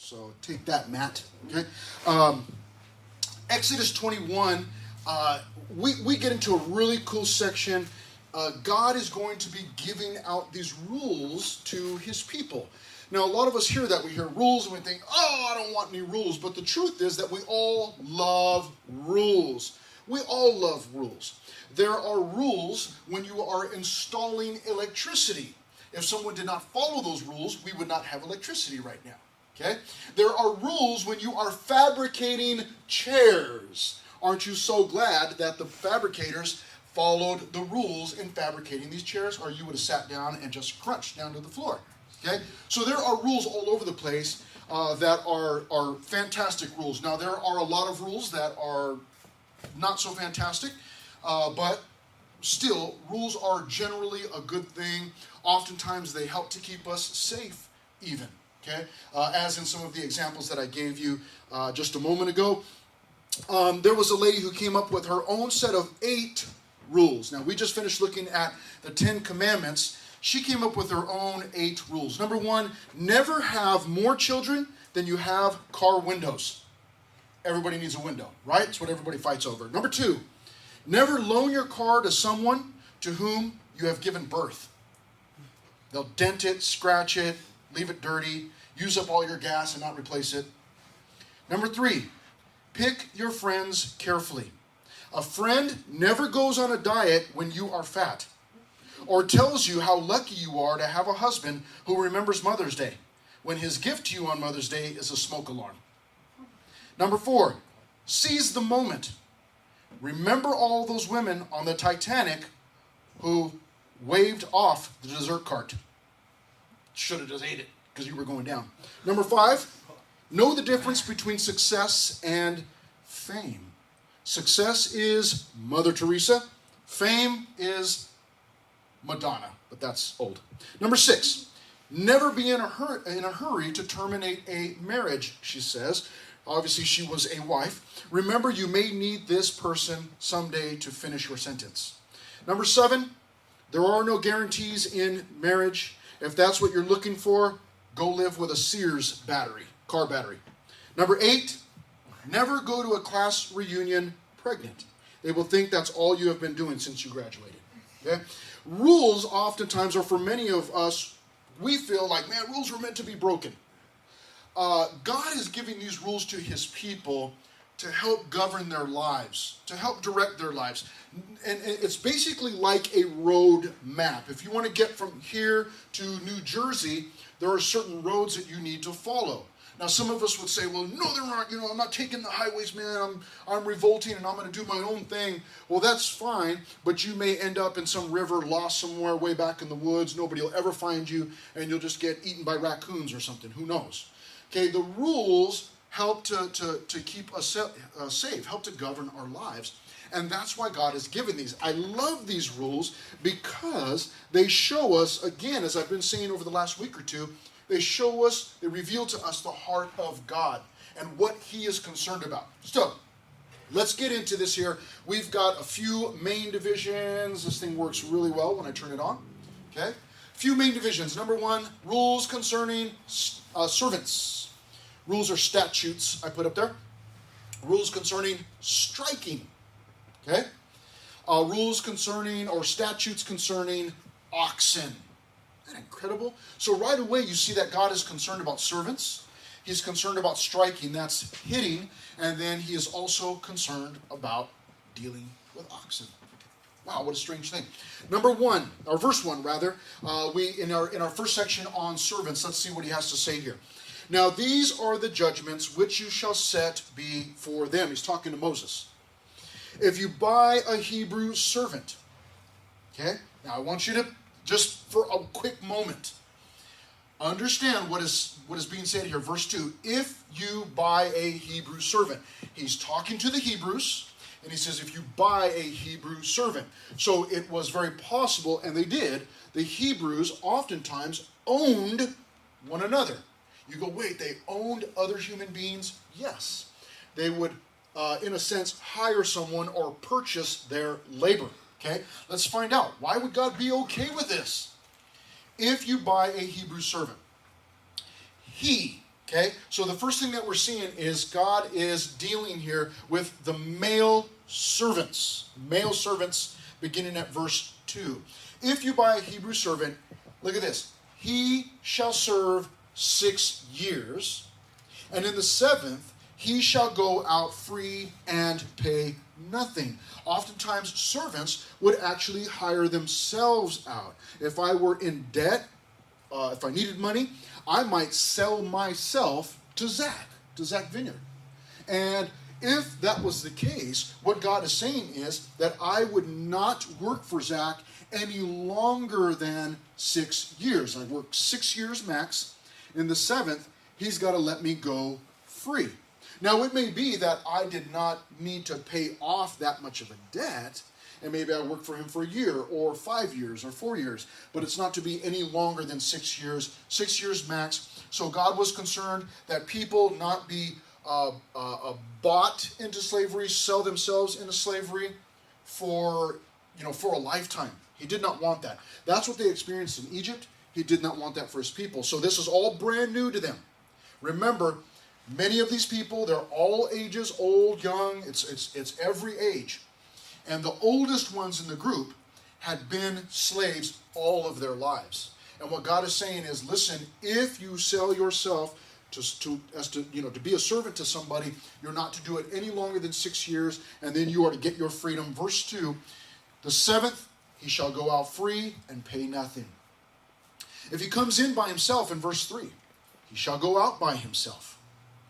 So take that, Matt. Okay. Exodus 21, we get into a really cool section. God is going to be giving out these rules to his people. Now, a lot of us hear that. We hear rules and we think, oh, I don't want any rules. But the truth is that we all love rules. We all love rules. There are rules when you are installing electricity. If someone did not follow those rules, we would not have electricity right now. Okay? There are rules when you are fabricating chairs. Aren't you so glad that the fabricators followed the rules in fabricating these chairs, or you would have sat down and just crunched down to the floor? Okay? So there are rules all over the place that are fantastic rules. Now, there are a lot of rules that are not so fantastic, but still, rules are generally a good thing. Oftentimes, they help to keep us safe, even. Okay? As in some of the examples that I gave you just a moment ago. There was a lady who came up with her own set of 8 rules. Now, we just finished looking at the 10 Commandments. She came up with her own 8 rules. Number 1, never have more children than you have car windows. Everybody needs a window, right? It's what everybody fights over. Number 2, never loan your car to someone to whom you have given birth. They'll dent it, scratch it, leave it dirty, use up all your gas and not replace it. Number 3, pick your friends carefully. A friend never goes on a diet when you are fat, or tells you how lucky you are to have a husband who remembers Mother's Day, when his gift to you on Mother's Day is a smoke alarm. Number 4, seize the moment. Remember all those women on the Titanic who waved off the dessert cart. Should have just ate it because you were going down. Number 5, know the difference between success and fame. Success is Mother Teresa. Fame is Madonna, but that's old. Number 6, never be in a hurry to terminate a marriage, she says. Obviously, she was a wife. Remember, you may need this person someday to finish your sentence. Number 7, there are no guarantees in marriage. If that's what you're looking for, go live with a Sears car battery. Number 8, never go to a class reunion pregnant. They will think that's all you have been doing since you graduated. Okay? Rules oftentimes are for many of us, we feel like, man, rules were meant to be broken. God is giving these rules to his people to help govern their lives, to help direct their lives. And it's basically like a road map. If you want to get from here to New Jersey, there are certain roads that you need to follow. Now, some of us would say, well, no, there aren't. I'm not taking the highways, man. I'm revolting and I'm going to do my own thing. Well, that's fine, but you may end up in some river lost somewhere way back in the woods. Nobody will ever find you, and you'll just get eaten by raccoons or something. Who knows? Okay, the rules help to keep us safe, help to govern our lives. And that's why God has given these. I love these rules because they show us, again, as I've been saying over the last week or two, they reveal to us the heart of God and what he is concerned about. So, let's get into this here. We've got a few main divisions. This thing works really well when I turn it on. Okay? A few main divisions. Number 1, rules concerning servants. Rules or statutes I put up there. Rules concerning striking. Okay? Rules concerning or statutes concerning oxen. Isn't that incredible? So right away you see that God is concerned about servants. He's concerned about striking, that's hitting. And then he is also concerned about dealing with oxen. Wow, what a strange thing. Number 1, or verse 1 rather, we in our first section on servants, let's see what he has to say here. Now these are the judgments which you shall set before them. He's talking to Moses. If you buy a Hebrew servant, okay? Now I want you to, just for a quick moment, understand what is being said here. Verse 2, if you buy a Hebrew servant. He's talking to the Hebrews, and he says if you buy a Hebrew servant. So it was very possible, and they did, the Hebrews oftentimes owned one another. You go, wait, they owned other human beings? Yes. They would, in a sense, hire someone or purchase their labor. Okay? Let's find out. Why would God be okay with this? If you buy a Hebrew servant, he, Okay, so the first thing that we're seeing is God is dealing here with the male servants. Male servants, beginning at verse 2. If you buy a Hebrew servant, look at this. He shall serve 6 years, and in the 7th he shall go out free and pay nothing. Oftentimes servants would actually hire themselves out. If I were in debt, if I needed money, I might sell myself to Zach Vineyard. And if that was the case, what God is saying is that I would not work for Zach any longer than 6 years. I work 6 years max. In the 7th, he's got to let me go free. Now, it may be that I did not need to pay off that much of a debt, and maybe I worked for him for a year or 5 years or 4 years, but it's not to be any longer than 6 years, 6 years max. So God was concerned that people not be bought into slavery, sell themselves into slavery for a lifetime. He did not want that. That's what they experienced in Egypt. He did not want that for his people. So this is all brand new to them. Remember, many of these people, they're all ages, old, young, it's every age. And the oldest ones in the group had been slaves all of their lives. And what God is saying is, listen, if you sell yourself to be a servant to somebody, you're not to do it any longer than 6 years, and then you are to get your freedom. Verse 2, the 7th he shall go out free and pay nothing. If he comes in by himself, in verse 3, he shall go out by himself.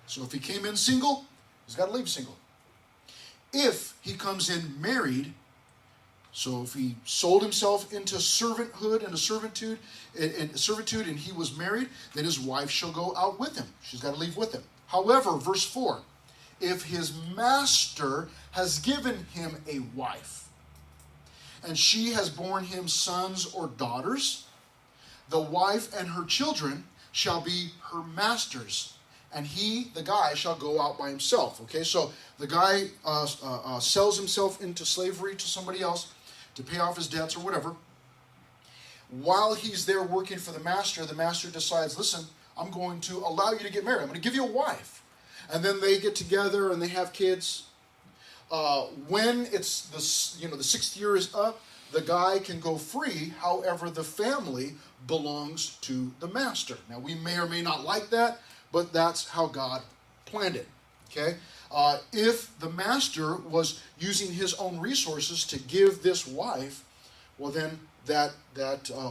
So if he came in single, he's got to leave single. If he comes in married, so if he sold himself into servanthood and servitude and he was married, then his wife shall go out with him. She's got to leave with him. However, verse 4, if his master has given him a wife, and she has borne him sons or daughters, the wife and her children shall be her master's, and he, the guy, shall go out by himself. Okay, so the guy sells himself into slavery to somebody else to pay off his debts or whatever. While he's there working for the master decides, listen, I'm going to allow you to get married. I'm going to give you a wife. And then they get together and they have kids. When it's the 6th year is up, the guy can go free. However, the family belongs to the master. Now, we may or may not like that, but that's how God planned it, okay? If the master was using his own resources to give this wife, well then that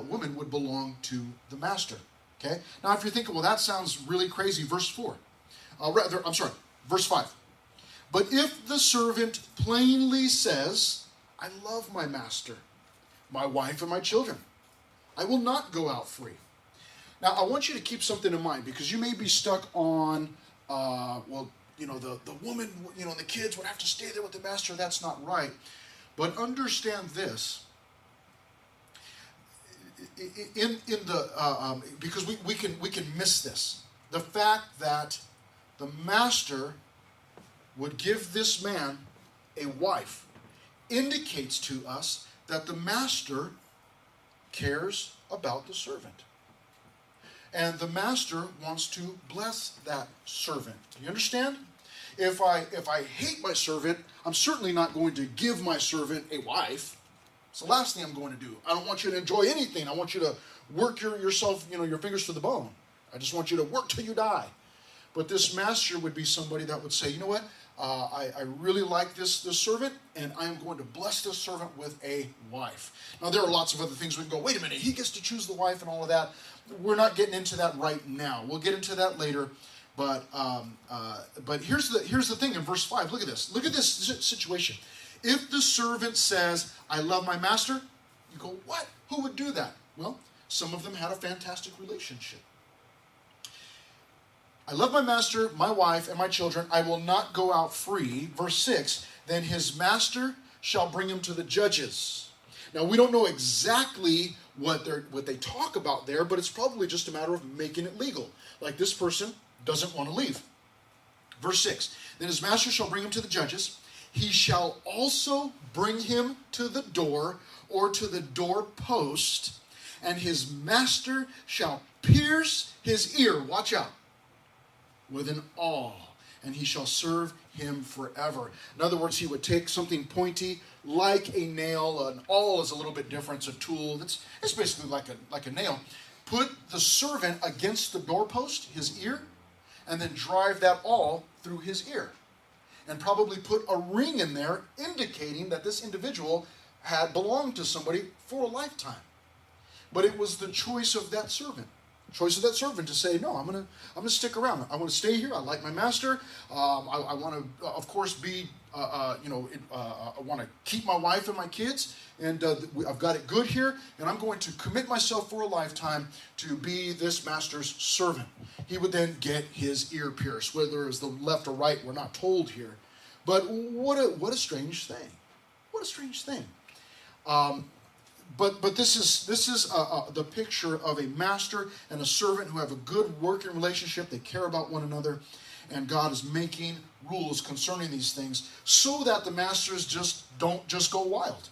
woman would belong to the master, okay? Now if you're thinking, well that sounds really crazy, verse 4. Verse 5. But if the servant plainly says, I love my master, my wife and my children, I will not go out free. Now, I want you to keep something in mind, because you may be stuck on, the woman, the kids would have to stay there with the master. That's not right. But understand this. Because we can miss this. The fact that the master would give this man a wife indicates to us that the master cares about the servant. And the master wants to bless that servant. Do you understand? If I hate my servant, I'm certainly not going to give my servant a wife. It's the last thing I'm going to do. I don't want you to enjoy anything. I want you to work yourself, your fingers to the bone. I just want you to work till you die. But this master would be somebody that would say, you know what? I really like this servant, and I am going to bless this servant with a wife. Now, there are lots of other things we can go, wait a minute, he gets to choose the wife and all of that. We're not getting into that right now. We'll get into that later. But here's the thing in verse 5. Look at this. Look at this situation. If the servant says, I love my master, you go, what? Who would do that? Well, some of them had a fantastic relationship. I love my master, my wife, and my children. I will not go out free. Verse 6, then his master shall bring him to the judges. Now, we don't know exactly what they talk about there, but it's probably just a matter of making it legal. Like this person doesn't want to leave. Verse 6, then his master shall bring him to the judges. He shall also bring him to the door or to the doorpost, and his master shall pierce his ear. Watch out. with an awl, and he shall serve him forever. In other words, he would take something pointy like a nail. An awl is a little bit different. It's a tool. It's basically like a nail. Put the servant against the doorpost, his ear, and then drive that awl through his ear. And probably put a ring in there indicating that this individual had belonged to somebody for a lifetime. But it was the choice of that servant. To say, no, I'm gonna stick around. I want to stay here. I like my master. I want to, of course, be, I want to keep my wife and my kids, and I've got it good here, and I'm going to commit myself for a lifetime to be this master's servant. He would then get his ear pierced, whether it's the left or right, we're not told here. But what a strange thing. What a strange thing. But this is the picture of a master and a servant who have a good working relationship. They care about one another, and God is making rules concerning these things so that the masters don't go wild,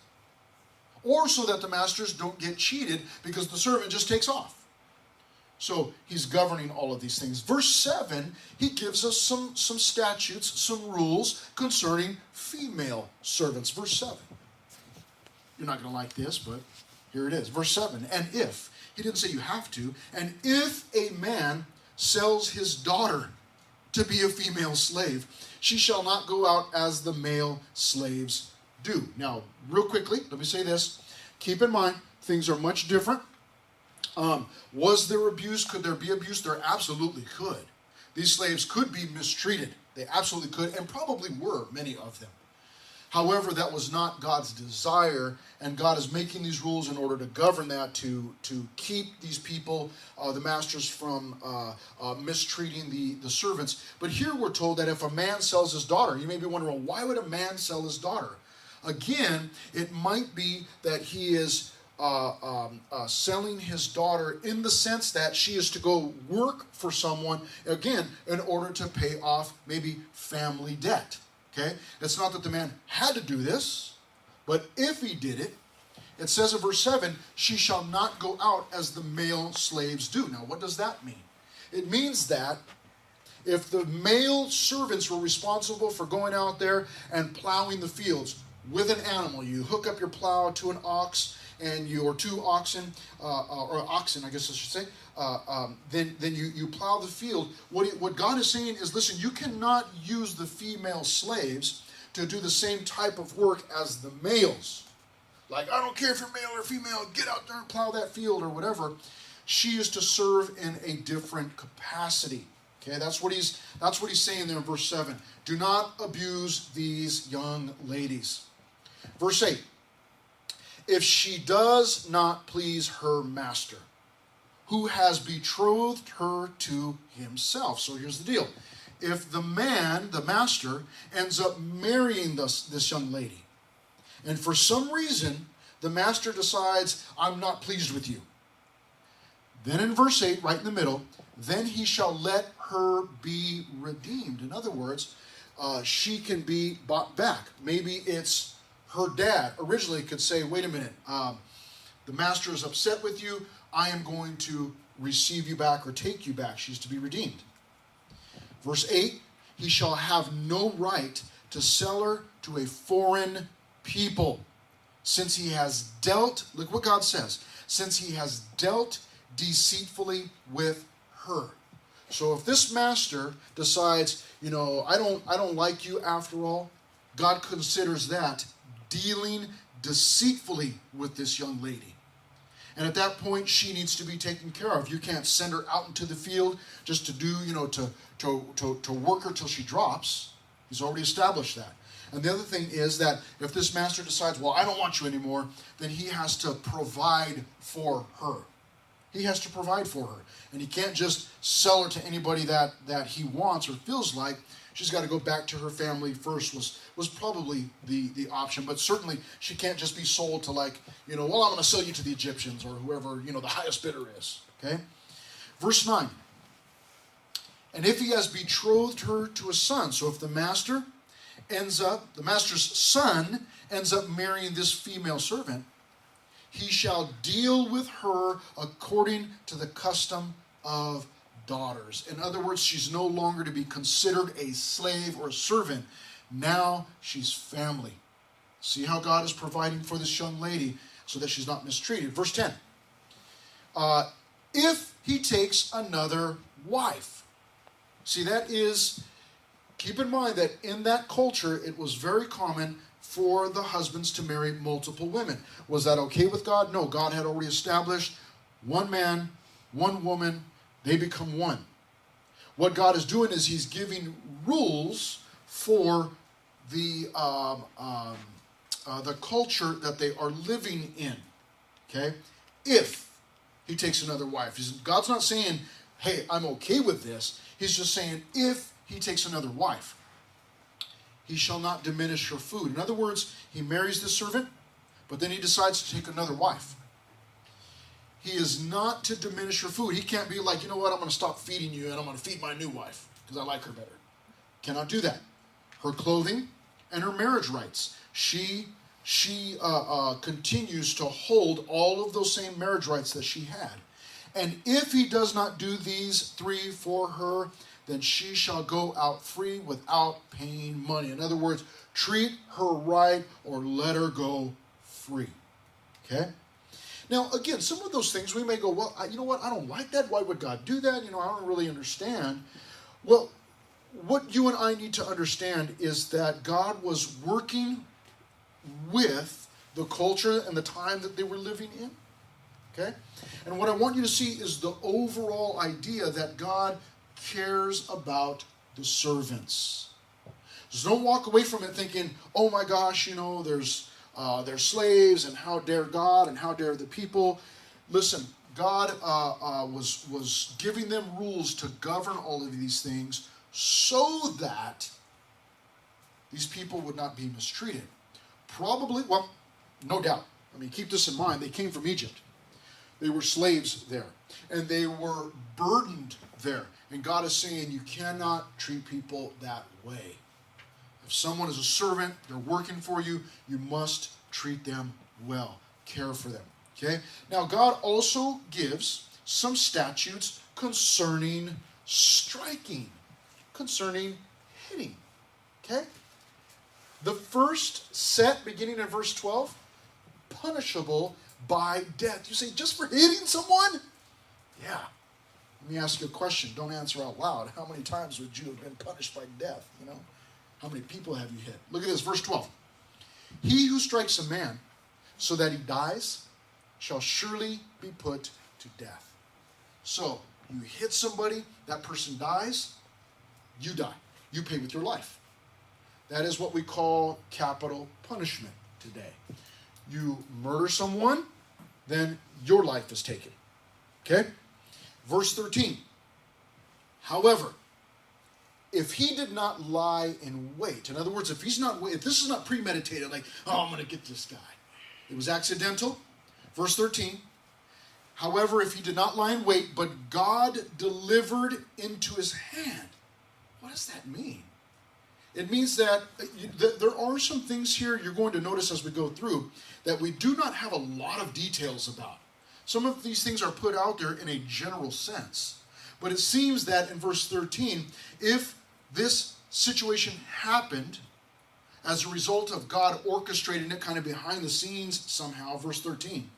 or so that the masters don't get cheated because the servant just takes off. So he's governing all of these things. Verse 7, he gives us some statutes, some rules concerning female servants. Verse 7. You're not going to like this, but here it is. Verse 7, and if, he didn't say you have to, and if a man sells his daughter to be a female slave, she shall not go out as the male slaves do. Now, real quickly, let me say this. Keep in mind, things are much different. Was there abuse? Could there be abuse? There absolutely could. These slaves could be mistreated. They absolutely could, and probably were, many of them. However, that was not God's desire, and God is making these rules in order to govern that, to keep these people, the masters, from mistreating the servants. But here we're told that if a man sells his daughter, you may be wondering, why would a man sell his daughter? Again, it might be that he is selling his daughter in the sense that she is to go work for someone, again, in order to pay off maybe family debt. Okay? It's not that the man had to do this, but if he did it, it says in verse 7, she shall not go out as the male slaves do. Now, what does that mean? It means that if the male servants were responsible for going out there and plowing the fields with an animal, you hook up your plow to an ox, or two oxen, or oxen, I guess I should say, then you plow the field. What God is saying is, listen, you cannot use the female slaves to do the same type of work as the males. Like, I don't care if you're male or female, get out there and plow that field or whatever. She is to serve in a different capacity. Okay, that's what he's saying there in verse 7. Do not abuse these young ladies. Verse 8. If she does not please her master, who has betrothed her to himself. So here's the deal. If the man, the master, ends up marrying this young lady, and for some reason the master decides, I'm not pleased with you, then in verse 8, right in the middle, then he shall let her be redeemed. In other words, she can be bought back. Maybe it's her dad originally could say, wait a minute, the master is upset with you. I am going to receive you back or take you back. She's to be redeemed. Verse 8, he shall have no right to sell her to a foreign people, since he has dealt, look what God says, since he has dealt deceitfully with her. So if this master decides, I don't like you after all, God considers that dealing deceitfully with this young lady. And at that point, she needs to be taken care of. You can't send her out into the field just to do, to work her till she drops. He's already established that. And the other thing is that if this master decides, well, I don't want you anymore, then he has to provide for her. He has to provide for her. And he can't just sell her to anybody that he wants or feels like. She's got to go back to her family first was probably the option. But certainly she can't just be sold to I'm going to sell you to the Egyptians or whoever, the highest bidder is. Okay? Verse 9. And if he has betrothed her to a son, so if the master's son ends up marrying this female servant, he shall deal with her according to the custom of daughters. In other words, she's no longer to be considered a slave or a servant. Now she's family. See how God is providing for this young lady so that she's not mistreated. Verse 10. If he takes another wife. See, that is, keep in mind that in that culture, it was very common for the husbands to marry multiple women. Was that okay with God? No, God had already established one man, one woman, they become one. What God is doing is he's giving rules for the culture that they are living in. Okay? If he takes another wife. God's not saying, hey, I'm okay with this. He's just saying, if he takes another wife, he shall not diminish her food. In other words, he marries the servant, but then he decides to take another wife. He is not to diminish her food. He can't be like, you know what, I'm going to stop feeding you and I'm going to feed my new wife because I like her better. Cannot do that. Her clothing and her marriage rights. She continues to hold all of those same marriage rights that she had. And if he does not do these three for her, then she shall go out free without paying money. In other words, treat her right or let her go free. Okay? Now, again, some of those things we may go, well, you know what? I don't like that. Why would God do that? You know, I don't really understand. Well, what you and I need to understand is that God was working with the culture and the time that they were living in. Okay? And what I want you to see is the overall idea that God cares about the servants. Just don't walk away from it thinking, oh my gosh, you know, they're slaves, and how dare God, and how dare the people. Listen, God was giving them rules to govern all of these things so that these people would not be mistreated. Probably, well, no doubt. I mean, keep this in mind. They came from Egypt. They were slaves there. And they were burdened there. And God is saying you cannot treat people that way. If someone is a servant, they're working for you, you must treat them well. Care for them. Okay? Now, God also gives some statutes concerning striking, concerning hitting. Okay? The first set, beginning in verse 12, punishable by death. You say, just for hitting someone? Yeah. Let me ask you a question. Don't answer out loud. How many times would you have been punished by death? You know? How many people have you hit? Look at this, verse 12. He who strikes a man so that he dies shall surely be put to death. So, you hit somebody, that person dies, you die. You pay with your life. That is what we call capital punishment today. You murder someone, then your life is taken. Okay? Verse 13. However, if he did not lie in wait, in other words, if this is not premeditated, like, oh, I'm going to get this guy. It was accidental. Verse 13. However, if he did not lie in wait, but God delivered into his hand. What does that mean? It means that there are some things here you're going to notice as we go through that we do not have a lot of details about. Some of these things are put out there in a general sense. But it seems that in verse 13, if this situation happened as a result of God orchestrating it kind of behind the scenes somehow, verse 13.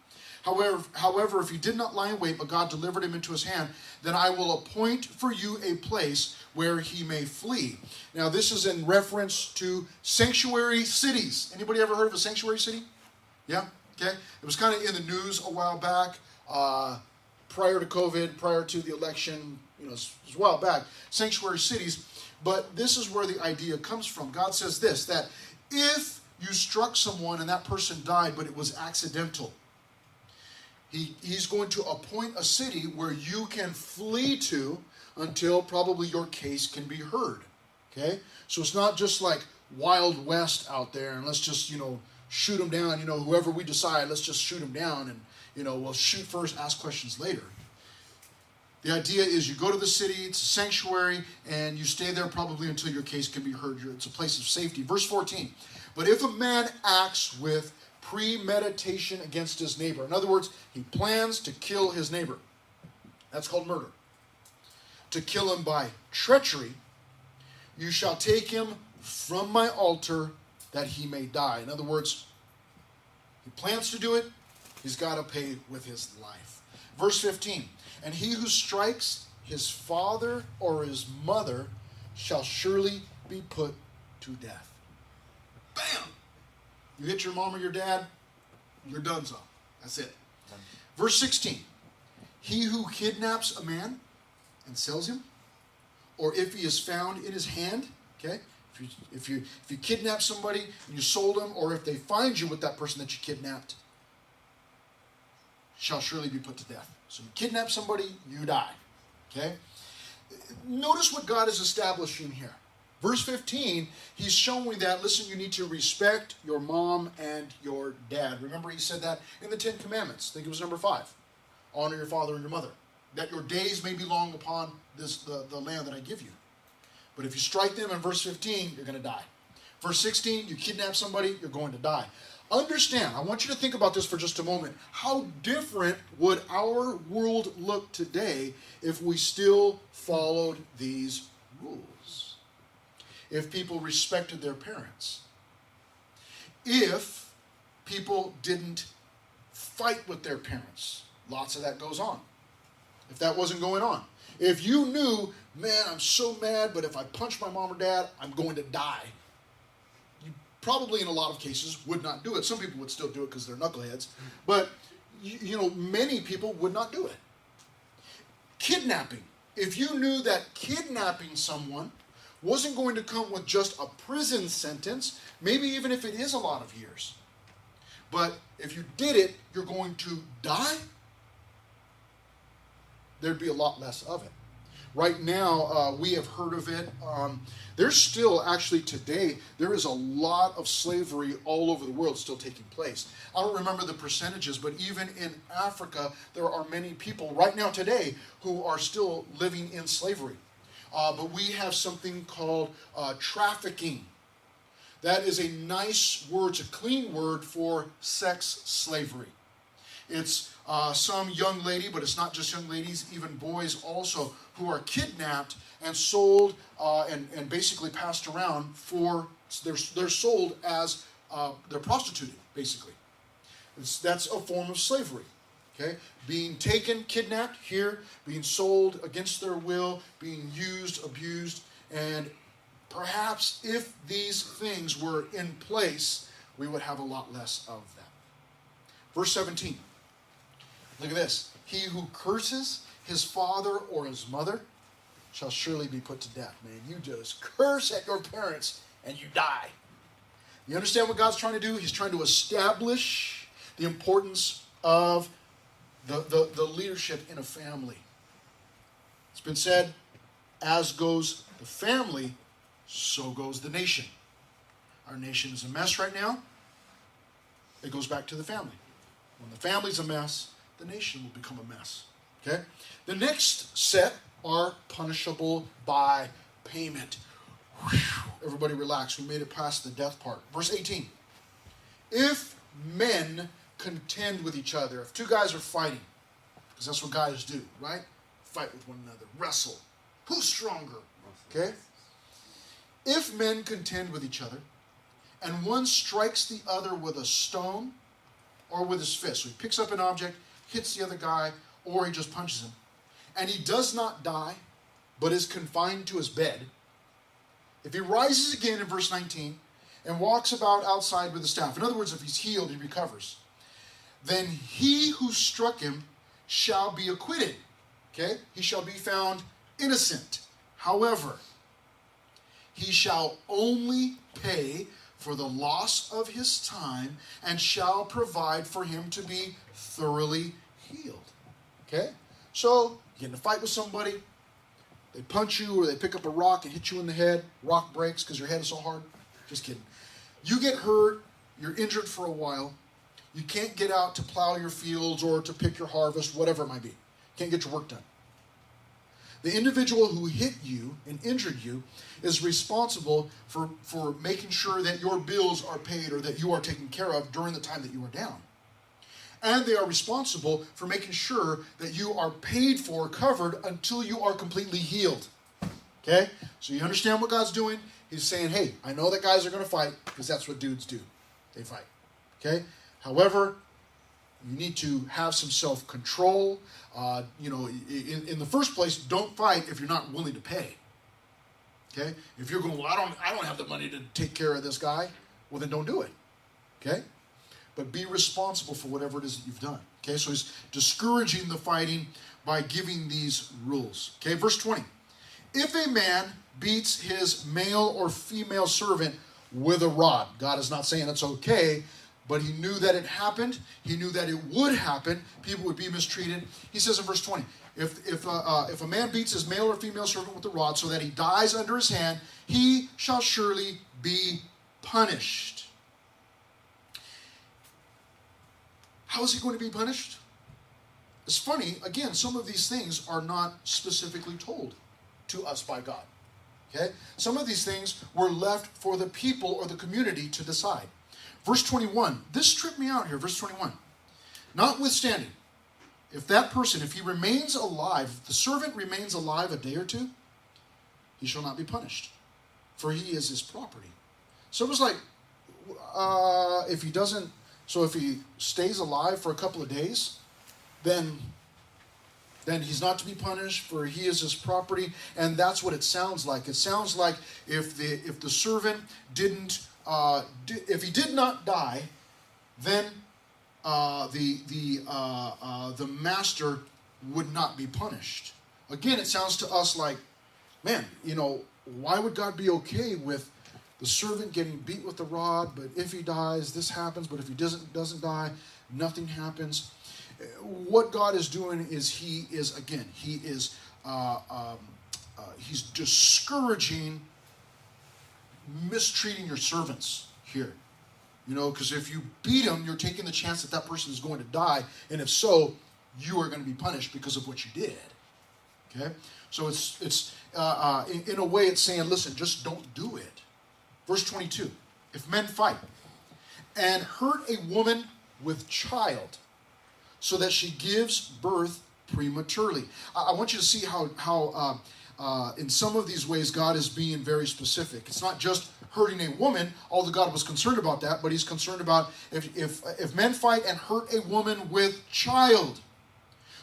However, if he did not lie in wait, but God delivered him into his hand, then I will appoint for you a place where he may flee. Now, this is in reference to sanctuary cities. Anybody ever heard of a sanctuary city? Yeah? Okay. It was kind of in the news a while back, prior to COVID, prior to the election, it was a while back. Sanctuary cities. But this is where the idea comes from. God says this, that if you struck someone and that person died, but it was accidental, He's going to appoint a city where you can flee to until probably your case can be heard. Okay? So it's not just like Wild West out there and let's just, shoot them down. Whoever we decide, let's just shoot them down and, we'll shoot first, ask questions later. The idea is you go to the city, it's a sanctuary, and you stay there probably until your case can be heard. It's a place of safety. Verse 14. But if a man acts with premeditation against his neighbor. In other words, he plans to kill his neighbor. That's called murder. to kill him by treachery, you shall take him from my altar that he may die. In other words, he plans to do it, he's got to pay with his life. Verse 15, and he who strikes his father or his mother shall surely be put to death. Bam! You hit your mom or your dad, you're done so. That's it. Verse 16, he who kidnaps a man and sells him, or if he is found in his hand, okay? If you kidnap somebody and you sold him, or if they find you with that person that you kidnapped, shall surely be put to death. So you kidnap somebody, you die. Okay? Notice what God is establishing here. Verse 15, he's showing that, listen, you need to respect your mom and your dad. Remember he said that in the 10 Commandments. I think it was number 5. Honor your father and your mother, that your days may be long upon the land that I give you. But if you strike them in verse 15, you're going to die. Verse 16, you kidnap somebody, you're going to die. Understand, I want you to think about this for just a moment. How different would our world look today if we still followed these rules? If people respected their parents? If people didn't fight with their parents? Lots of that goes on. If that wasn't going on. If you knew, man, I'm so mad, but if I punch my mom or dad, I'm going to die. You probably, in a lot of cases, would not do it. Some people would still do it because they're knuckleheads. But, many people would not do it. Kidnapping. If you knew that kidnapping someone wasn't going to come with just a prison sentence, maybe even if it is a lot of years, but if you did it, you're going to die, there'd be a lot less of it. Right now, we have heard of it. There's still, actually today, there is a lot of slavery all over the world still taking place. I don't remember the percentages, but even in Africa, there are many people right now today who are still living in slavery. But we have something called trafficking. That is a nice word, it's a clean word for sex slavery. It's some young lady, but it's not just young ladies, even boys also, who are kidnapped and sold and basically passed around for, they're sold as, they're prostituted, basically. That's a form of slavery, okay? Being taken, kidnapped here, being sold against their will, being used, abused, and perhaps if these things were in place, we would have a lot less of that. Verse 17. Look at this. He who curses his father or his mother shall surely be put to death. Man, you just curse at your parents and you die. You understand what God's trying to do? He's trying to establish the importance of the leadership in a family. It's been said, as goes the family, so goes the nation. Our nation is a mess right now. It goes back to the family. When the family's a mess, the nation will become a mess. Okay? The next set are punishable by payment. Whew. Everybody relax. We made it past the death part. Verse 18. If men contend with each other, if two guys are fighting, because that's what guys do, right? Fight with one another, wrestle. Who's stronger? Okay? If men contend with each other, and one strikes the other with a stone or with his fist, so he picks up an object, hits the other guy, or he just punches him, and he does not die, but is confined to his bed, if he rises again in verse 19 and walks about outside with a staff, in other words, if he's healed, he recovers, then he who struck him shall be acquitted. Okay? He shall be found innocent. However, he shall only pay for the loss of his time and shall provide for him to be thoroughly healed. Okay? So, you get in a fight with somebody, they punch you or they pick up a rock and hit you in the head, rock breaks because your head is so hard. Just kidding. You get hurt, you're injured for a while, you can't get out to plow your fields or to pick your harvest, whatever it might be. Can't get your work done. The individual who hit you and injured you is responsible for making sure that your bills are paid or that you are taken care of during the time that you are down. and they are responsible for making sure that you are paid for, covered, until you are completely healed. Okay? So you understand what God's doing? He's saying, hey, I know that guys are going to fight, because that's what dudes do. They fight. Okay? However, you need to have some self-control. In the first place, don't fight if you're not willing to pay. Okay? If you're going, well, I don't have the money to take care of this guy, well, then don't do it. Okay? But be responsible for whatever it is that you've done. Okay? So he's discouraging the fighting by giving these rules. Okay? Verse 20. If a man beats his male or female servant with a rod, God is not saying it's okay, but he knew that it happened. He knew that it would happen. People would be mistreated. He says in verse 20, if a man beats his male or female servant with a rod so that he dies under his hand, he shall surely be punished. How is he going to be punished? It's funny, again, some of these things are not specifically told to us by God. Okay? Some of these things were left for the people or the community to decide. Verse 21, this tripped me out here, verse 21. Notwithstanding, if he remains alive, if the servant remains alive a day or two, he shall not be punished, for he is his property. So it was like, if he stays alive for a couple of days, then he's not to be punished, for he is his property. And that's what it sounds like. It sounds like if the servant if he did not die, then the master would not be punished. Again, it sounds to us like, man, why would God be okay with the servant getting beat with the rod? But if he dies, this happens. But if he doesn't die, nothing happens. What God is doing is he's discouraging mistreating your servants here. Because if you beat them, you're taking the chance that person is going to die. And if so, you are going to be punished because of what you did. Okay? So it's in a way it's saying, listen, just don't do it. Verse 22, if men fight and hurt a woman with child so that she gives birth prematurely. I want you to see how in some of these ways God is being very specific. It's not just hurting a woman, although God was concerned about that, but he's concerned about if men fight and hurt a woman with child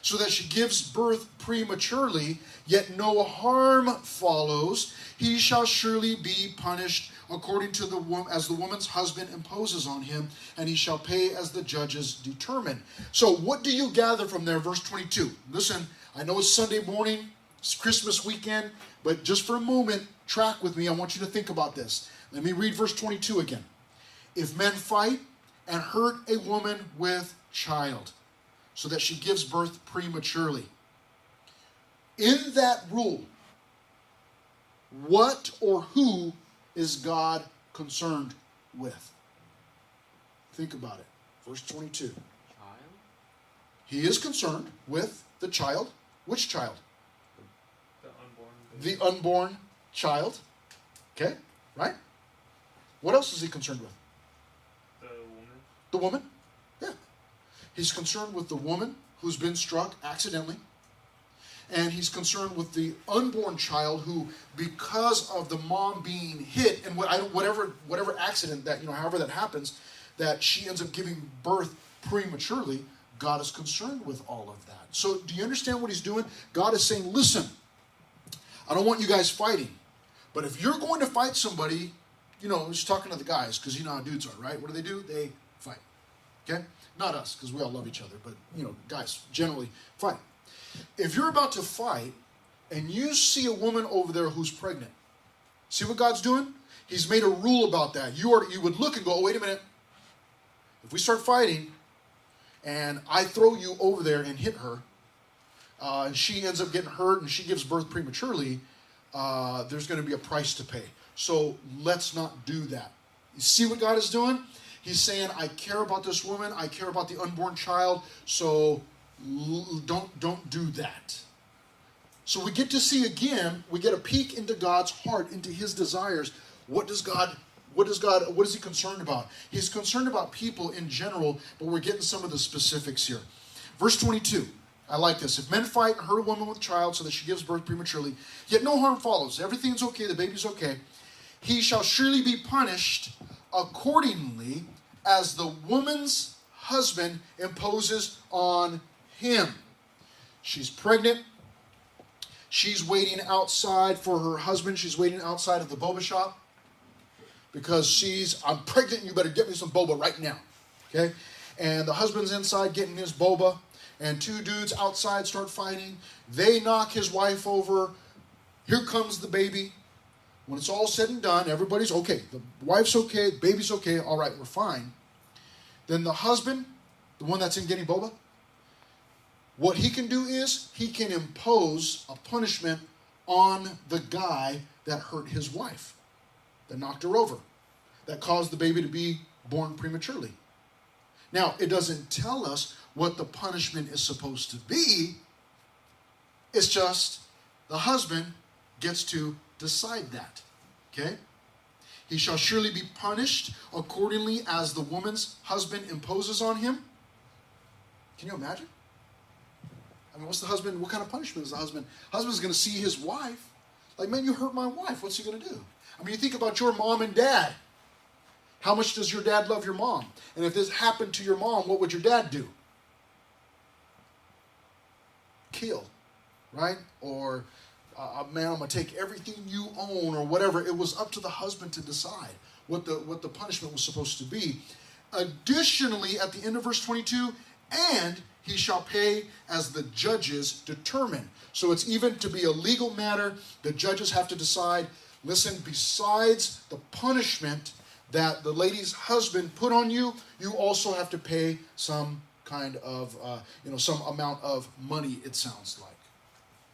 so that she gives birth prematurely, yet no harm follows, he shall surely be punished according to as the woman's husband imposes on him, and he shall pay as the judges determine. So what do you gather from there, verse 22? Listen, I know it's Sunday morning, it's Christmas weekend, but just for a moment, track with me. I want you to think about this. Let me read verse 22 again. If men fight and hurt a woman with child, so that she gives birth prematurely. In that rule, what or who is God concerned with? Think about it. Verse 22. Child? He is concerned with the child. Which child? The unborn. The unborn child. Okay, right? What else is he concerned with? The woman. The woman? Yeah. He's concerned with the woman who's been struck accidentally. And he's concerned with the unborn child who, because of the mom being hit and whatever accident that, however that happens, that she ends up giving birth prematurely, God is concerned with all of that. So do you understand what he's doing? God is saying, listen, I don't want you guys fighting. But if you're going to fight somebody, he's talking to the guys, because you know how dudes are, right? What do? They fight. Okay? Not us, because we all love each other, but, guys generally fight. If you're about to fight and you see a woman over there who's pregnant, see what God's doing? He's made a rule about that. You would look and go, oh, wait a minute. If we start fighting and I throw you over there and hit her, and she ends up getting hurt and she gives birth prematurely, there's going to be a price to pay. So let's not do that. You see what God is doing? He's saying, I care about this woman. I care about the unborn child. So don't do that. So we get to see again, we get a peek into God's heart, into his desires. What does God what is he concerned about? He's concerned about people in general, but we're getting some of the specifics here. Verse 22, I like this. If men fight and hurt a woman with a child so that she gives birth prematurely, yet no harm follows, everything's okay, the baby's okay, he shall surely be punished accordingly as the woman's husband imposes on him. She's pregnant. She's waiting outside for her husband. She's waiting outside of the boba shop because I'm pregnant, you better get me some boba right now. Okay? And the husband's inside getting his boba, and two dudes outside start fighting. They knock his wife over. Here comes the baby. When it's all said and done, everybody's okay. The wife's okay, the baby's okay, all right, we're fine. Then the husband, the one that's in getting boba, what he can do is he can impose a punishment on the guy that hurt his wife, that knocked her over, that caused the baby to be born prematurely. Now, it doesn't tell us what the punishment is supposed to be. It's just the husband gets to decide that. Okay? He shall surely be punished accordingly as the woman's husband imposes on him. Can you imagine? I mean, what's the husband? What kind of punishment is the husband? Husband's going to see his wife. Like, man, you hurt my wife. What's he going to do? I mean, you think about your mom and dad. How much does your dad love your mom? And if this happened to your mom, what would your dad do? Kill, right? Or, man, I'm going to take everything you own or whatever. It was up to the husband to decide what the punishment was supposed to be. Additionally, at the end of verse 22, and he shall pay as the judges determine. So it's even to be a legal matter. The judges have to decide, listen, besides the punishment that the lady's husband put on you, you also have to pay some kind of, some amount of money, it sounds like.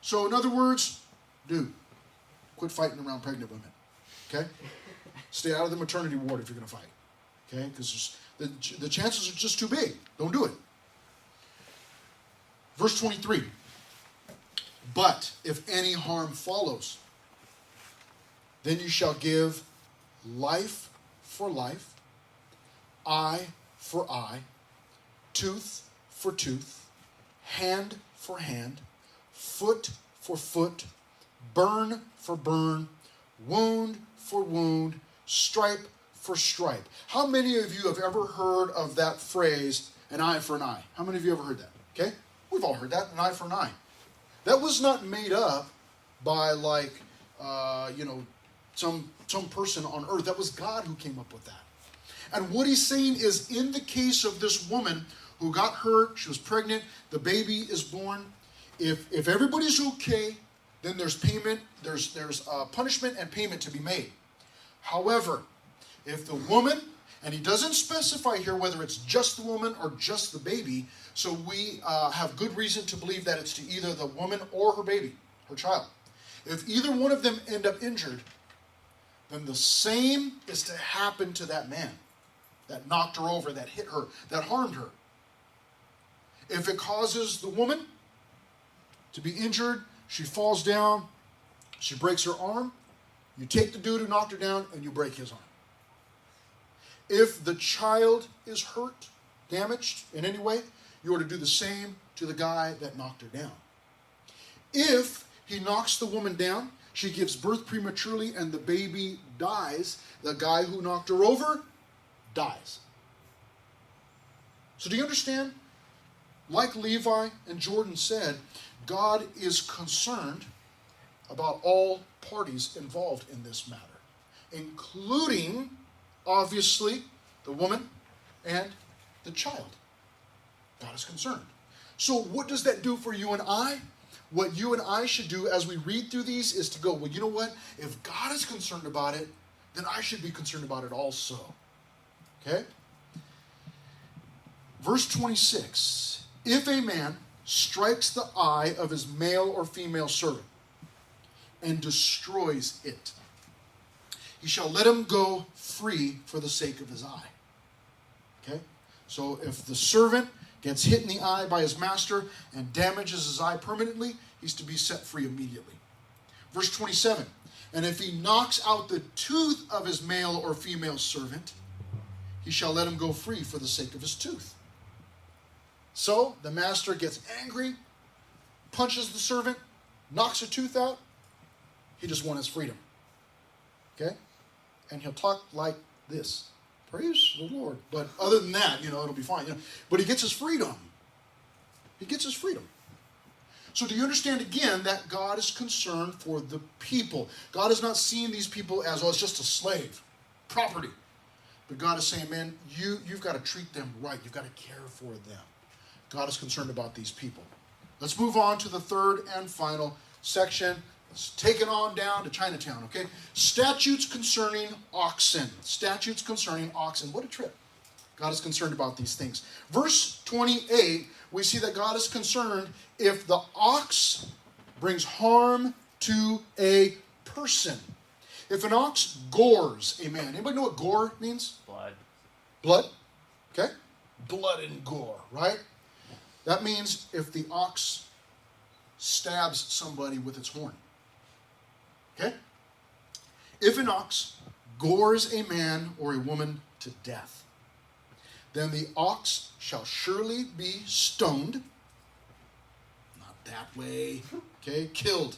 So in other words, dude, quit fighting around pregnant women, okay? Stay out of the maternity ward if you're going to fight, okay? Because the chances are just too big. Don't do it. Verse 23, but if any harm follows, then you shall give life for life, eye for eye, tooth for tooth, hand for hand, foot for foot, burn for burn, wound for wound, stripe for stripe. How many of you have ever heard of that phrase, an eye for an eye? How many of you ever heard that? Okay? We've all heard that, an eye for an eye. That was not made up by some person on earth. That was God who came up with that. And what he's saying is, in the case of this woman who got hurt, she was pregnant, the baby is born, if everybody's okay, then there's payment, there's punishment and payment to be made. However, if the woman, and he doesn't specify here whether it's just the woman or just the baby, so we have good reason to believe that it's to either the woman or her baby, her child. If either one of them end up injured, then the same is to happen to that man that knocked her over, that hit her, that harmed her. If it causes the woman to be injured, she falls down, she breaks her arm, you take the dude who knocked her down and you break his arm. If the child is hurt, damaged in any way, you are to do the same to the guy that knocked her down. If he knocks the woman down, she gives birth prematurely and the baby dies, the guy who knocked her over dies. So do you understand? Like Levi and Jordan said, God is concerned about all parties involved in this matter, including, obviously, the woman and the child. God is concerned. So what does that do for you and I? What you and I should do as we read through these is to go, well, you know what? If God is concerned about it, then I should be concerned about it also. Okay? Verse 26. If a man strikes the eye of his male or female servant and destroys it, he shall let him go free for the sake of his eye. Okay? So if the servant gets hit in the eye by his master and damages his eye permanently, he's to be set free immediately. Verse 27. And if he knocks out the tooth of his male or female servant, he shall let him go free for the sake of his tooth. So the master gets angry, punches the servant, knocks her tooth out. He just won his freedom. Okay? And he'll talk like this. Praise the Lord. But other than that, it'll be fine. But he gets his freedom. He gets his freedom. So do you understand again that God is concerned for the people? God is not seeing these people as, it's just a slave, property. But God is saying, man, you've got to treat them right. You've got to care for them. God is concerned about these people. Let's move on to the third and final section. Let's take it on down to Chinatown, okay? Statutes concerning oxen. Statutes concerning oxen. What a trip. God is concerned about these things. Verse 28, we see that God is concerned if the ox brings harm to a person. If an ox gores a man. Anybody know what gore means? Blood. Blood? Okay? Blood and gore, right? That means if the ox stabs somebody with its horn. Okay? If an ox gores a man or a woman to death, then the ox shall surely be stoned. Not that way. Okay? Killed.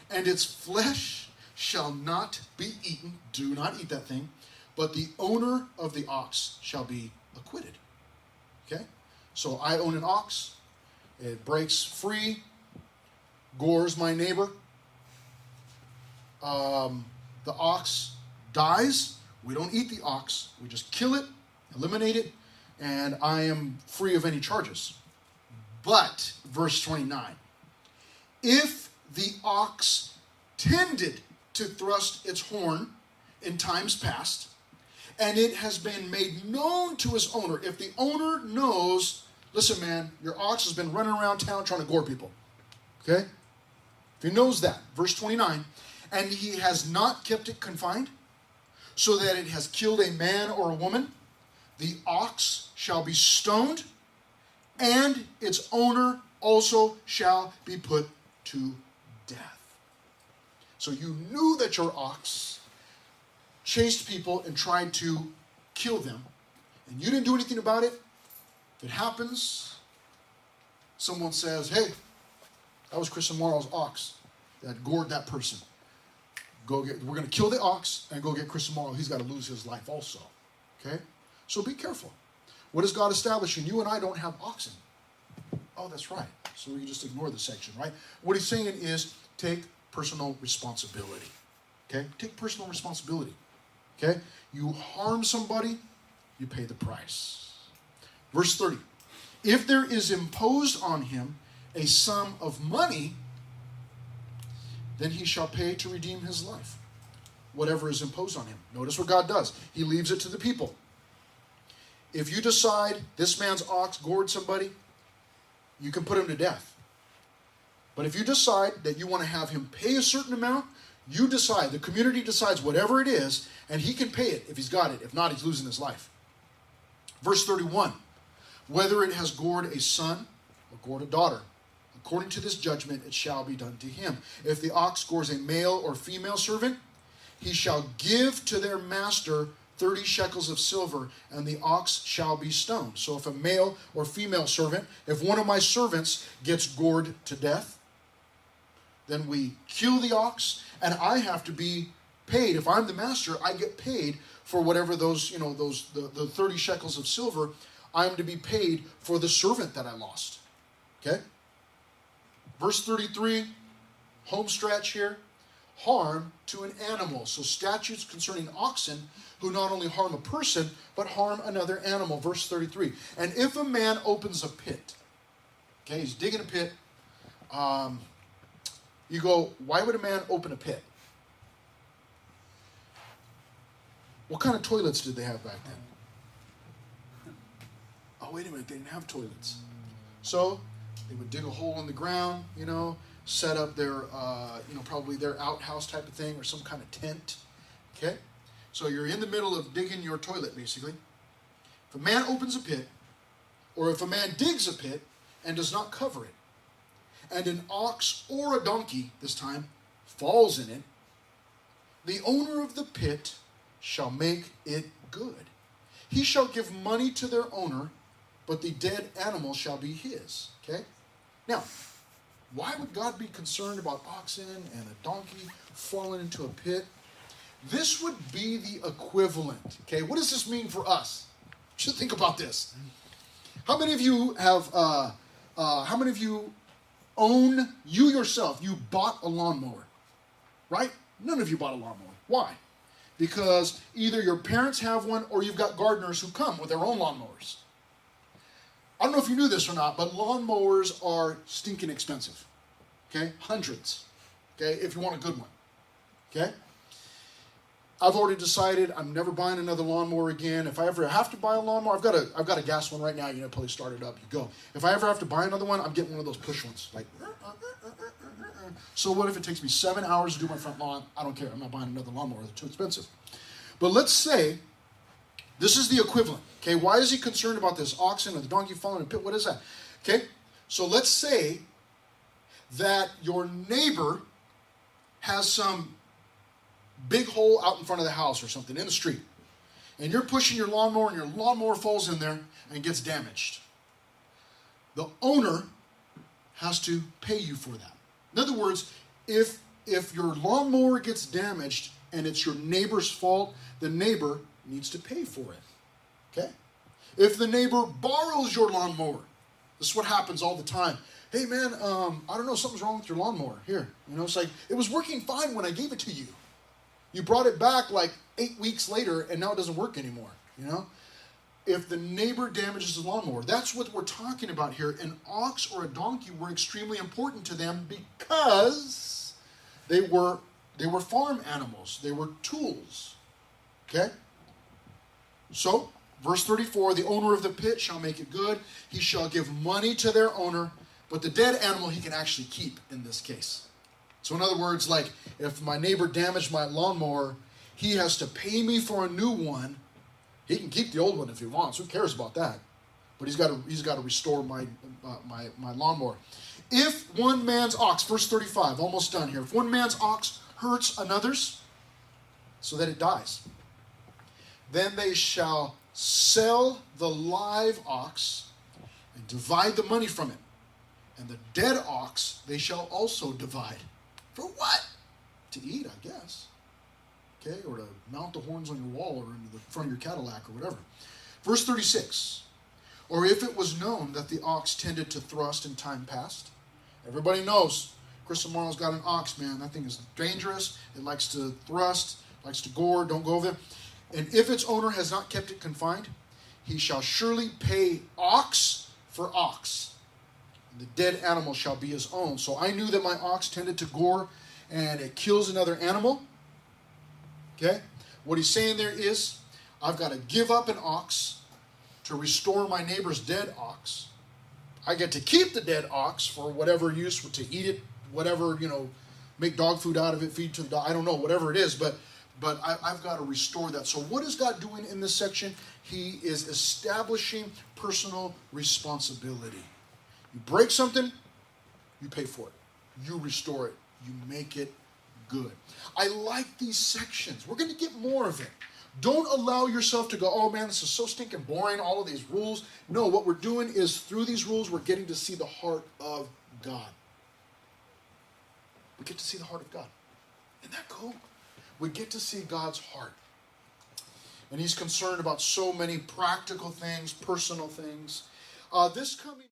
And its flesh shall not be eaten. Do not eat that thing. But the owner of the ox shall be acquitted. Okay? So I own an ox. It breaks free. Gores my neighbor. The ox dies. We don't eat the ox. We just kill it, eliminate it, and I am free of any charges. But, verse 29, if the ox tended to thrust its horn in times past, and it has been made known to his owner, if the owner knows, listen man, your ox has been running around town trying to gore people, okay? If he knows that, verse 29, and he has not kept it confined, so that it has killed a man or a woman, the ox shall be stoned, and its owner also shall be put to death. So you knew that your ox chased people and tried to kill them, and you didn't do anything about it. If it happens, someone says, hey, that was Chris Amaro's ox that gored that person. We're going to kill the ox and go get Chris Amaro. He's got to lose his life also. Okay? So be careful. What is God establishing? You and I don't have oxen. Oh, that's right. So we just ignore the section, right? What he's saying is take personal responsibility. Okay? Take personal responsibility. Okay? You harm somebody, you pay the price. Verse 30. If there is imposed on him a sum of money, then he shall pay to redeem his life. Whatever is imposed on him. Notice what God does. He leaves it to the people. If you decide this man's ox gored somebody, you can put him to death. But if you decide that you want to have him pay a certain amount, you decide, the community decides whatever it is, and he can pay it if he's got it. If not, he's losing his life. Verse 31. Whether it has gored a son or gored a daughter, according to this judgment, it shall be done to him. If the ox gores a male or female servant, he shall give to their master 30 shekels of silver, and the ox shall be stoned. So if a male or female servant, if one of my servants gets gored to death, then we kill the ox, and I have to be paid. If I'm the master, I get paid for whatever those, the 30 shekels of silver, I'm to be paid for the servant that I lost. Okay? Verse 33, home stretch here, harm to an animal. So statutes concerning oxen who not only harm a person, but harm another animal. Verse 33, and if a man opens a pit, okay, he's digging a pit, you go, why would a man open a pit? What kind of toilets did they have back then? Oh, wait a minute, they didn't have toilets. So they would dig a hole in the ground, set up their, probably their outhouse type of thing or some kind of tent. Okay? So you're in the middle of digging your toilet, basically. If a man opens a pit, or if a man digs a pit and does not cover it, and an ox or a donkey, this time, falls in it, the owner of the pit shall make it good. He shall give money to their owner, but the dead animal shall be his. Okay? Now, why would God be concerned about oxen and a donkey falling into a pit? This would be the equivalent. Okay, what does this mean for us? Just think about this. How many of you have, how many of you own, you yourself, you bought a lawnmower, right? None of you bought a lawnmower. Why? Because either your parents have one or you've got gardeners who come with their own lawnmowers. I don't know if you knew this or not, but lawnmowers are stinking expensive. Okay? Hundreds. Okay? If you want a good one. Okay? I've already decided I'm never buying another lawnmower again. If I ever have to buy a lawnmower, I've got a gas one right now. You know, probably start it up. You go. If I ever have to buy another one, I'm getting one of those push ones. Like, so what if it takes me 7 hours to do my front lawn? I don't care. I'm not buying another lawnmower. They're too expensive. But let's say this is the equivalent. Okay, why is he concerned about this oxen or the donkey falling in a pit? What is that? Okay, so let's say that your neighbor has some big hole out in front of the house or something in the street, and you're pushing your lawnmower and your lawnmower falls in there and gets damaged. The owner has to pay you for that. In other words, if your lawnmower gets damaged and it's your neighbor's fault, the neighbor needs to pay for it. Okay? If the neighbor borrows your lawnmower, this is what happens all the time. Hey man, I don't know, something's wrong with your lawnmower. Here, you know, it's like, it was working fine when I gave it to you. You brought it back like 8 weeks later and now it doesn't work anymore, you know? If the neighbor damages the lawnmower, that's what we're talking about here. An ox or a donkey were extremely important to them because they were farm animals. They were tools. Okay? So, verse 34, the owner of the pit shall make it good. He shall give money to their owner, but the dead animal he can actually keep in this case. So in other words, like if my neighbor damaged my lawnmower, he has to pay me for a new one. He can keep the old one if he wants. Who cares about that? But he's got to restore my lawnmower. If one man's ox, verse 35, almost done here. If one man's ox hurts another's so that it dies, then they shall sell the live ox and divide the money from it. And the dead ox they shall also divide. For what? To eat, I guess. Okay, or to mount the horns on your wall or into the front of your Cadillac or whatever. Verse 36. Or if it was known that the ox tended to thrust in time past. Everybody knows Chris Amaro's got an ox, man. That thing is dangerous. It likes to thrust, likes to gore. Don't go over there. And if its owner has not kept it confined, he shall surely pay ox for ox. And the dead animal shall be his own. So I knew that my ox tended to gore and it kills another animal. Okay? What he's saying there is, I've got to give up an ox to restore my neighbor's dead ox. I get to keep the dead ox for whatever use, to eat it, whatever, you know, make dog food out of it, feed to the dog, I don't know, whatever it is, but I've got to restore that. So what is God doing in this section? He is establishing personal responsibility. You break something, you pay for it. You restore it. You make it good. I like these sections. We're going to get more of it. Don't allow yourself to go, oh man, this is so stinking boring, all of these rules. No, what we're doing is through these rules, we're getting to see the heart of God. We get to see the heart of God. Isn't that cool? We get to see God's heart. And he's concerned about so many practical things, personal things. This coming